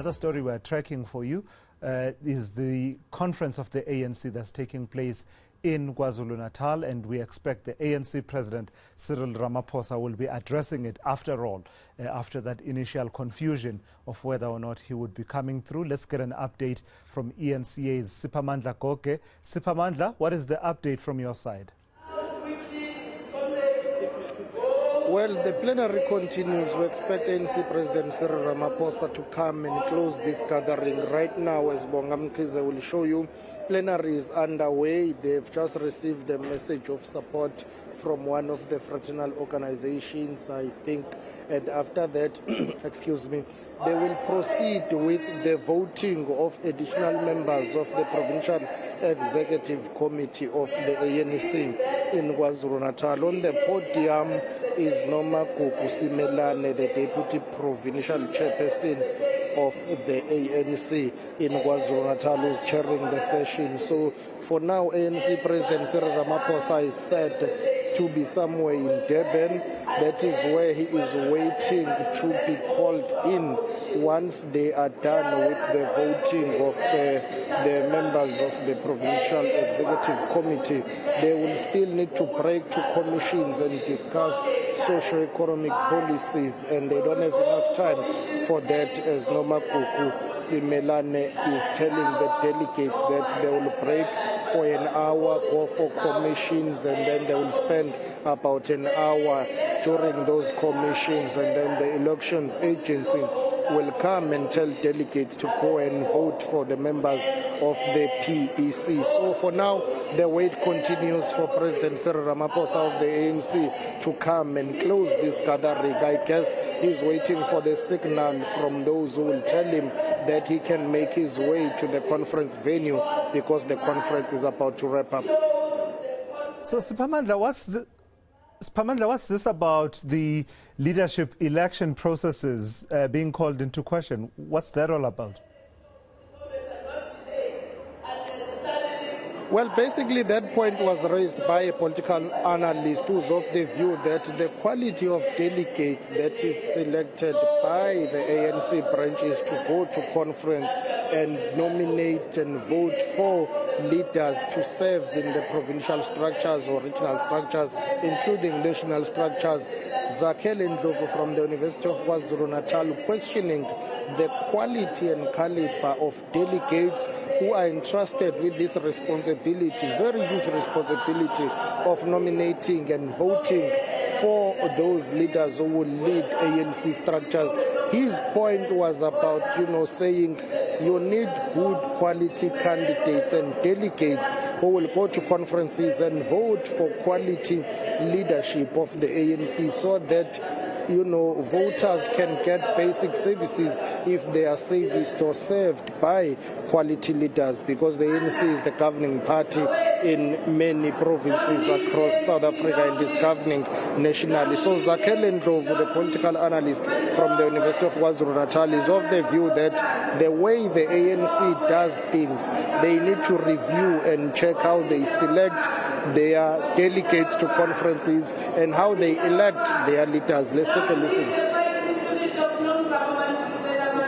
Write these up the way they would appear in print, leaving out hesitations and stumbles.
Another story we're tracking for you is the conference of the ANC that's taking place in KwaZulu-Natal, and we expect the ANC President Cyril Ramaphosa will be addressing it after all, after that initial confusion of whether or not he would be coming through. Let's get an update from eNCA's Siphamandla Goge. Siphamandla, what is the update from your side? Well, the plenary continues. We expect ANC President Cyril Ramaphosa to come and close this gathering. Right now, as Bongam Kiza will show you, plenary is underway. They've just received a message of support from one of the fraternal organizations, I think. And after that, excuse me, they will proceed with the voting of additional members of the Provincial Executive Committee of the ANC in KwaZulu-Natal. On the podium is Noma Kukusimelane, the Deputy Provincial Chairperson of the ANC in KwaZulu-Natal, who's chairing the session. So for now, ANC President Cyril Ramaphosa is said to be somewhere in Durban. That is where he is waiting to be called in. Once they are done with the voting of the members of the Provincial Executive Committee, they will still need to break to commissions and discuss socio-economic policies, and they don't have enough time for that, as Noma Kuku Simelane is telling the delegates that they will break for an hour, go for commissions, and then they will spend about an hour during those commissions, and then the elections agency will come and tell delegates to go and vote for the members of the PEC. So for now, the wait continues for President Cyril Ramaphosa of the ANC to come and close this gathering. I guess he's waiting for the signal from those who will tell him that he can make his way to the conference venue, because the conference is about to wrap up. So Siphamandla, what's this about the leadership election processes being called into question? What's that all about? Well, basically that point was raised by a political analyst who's of the view that the quality of delegates that is selected by the ANC branch is to go to conference and nominate and vote for leaders to serve in the provincial structures or regional structures, including national structures. Zakhele Ndlovu from the University of KwaZulu-Natal questioning the quality and caliber of delegates who are entrusted with this responsibility, very huge responsibility of nominating and voting for those leaders who will lead ANC structures. His point was about, saying you need good quality candidates and delegates who will go to conferences and vote for quality leadership of the ANC, so that voters can get basic services if they are serviced or served by quality leaders, because the ANC is the governing party in many provinces across South Africa and is governing nationally. So Zakhele Ndlovu, the political analyst from the University of KwaZulu-Natal, is of the view that the way the ANC does things, they need to review and check how they select their delegates to conferences and how they elect their leaders. Let's take a listen.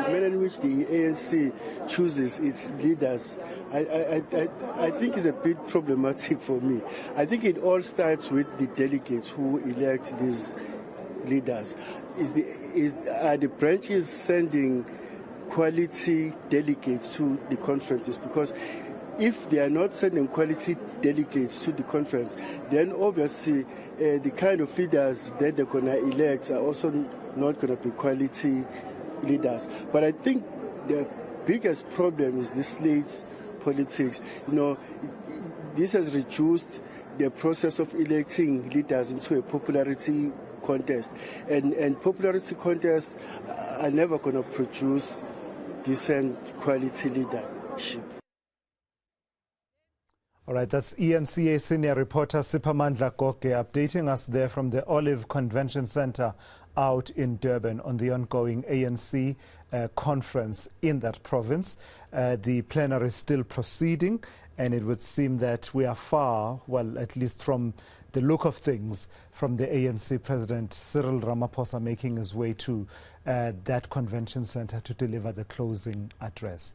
The manner in which the ANC chooses its leaders, I think is a bit problematic for me. I think it all starts with the delegates who elect these leaders. Are the branches sending quality delegates to the conferences? Because if they are not sending quality delegates to the conference, then obviously the kind of leaders that they're going to elect are also not going to be quality leaders. But I think the biggest problem is the slates politics. This has reduced the process of electing leaders into a popularity contest. And popularity contests are never going to produce decent quality leadership. All right, that's eNCA senior reporter Siphamandla Goge updating us there from the Olive Convention Center out in Durban on the ongoing ANC conference in that province. The plenary is still proceeding, and it would seem that we are far, well, at least from the look of things from the ANC President Cyril Ramaphosa making his way to that convention center to deliver the closing address.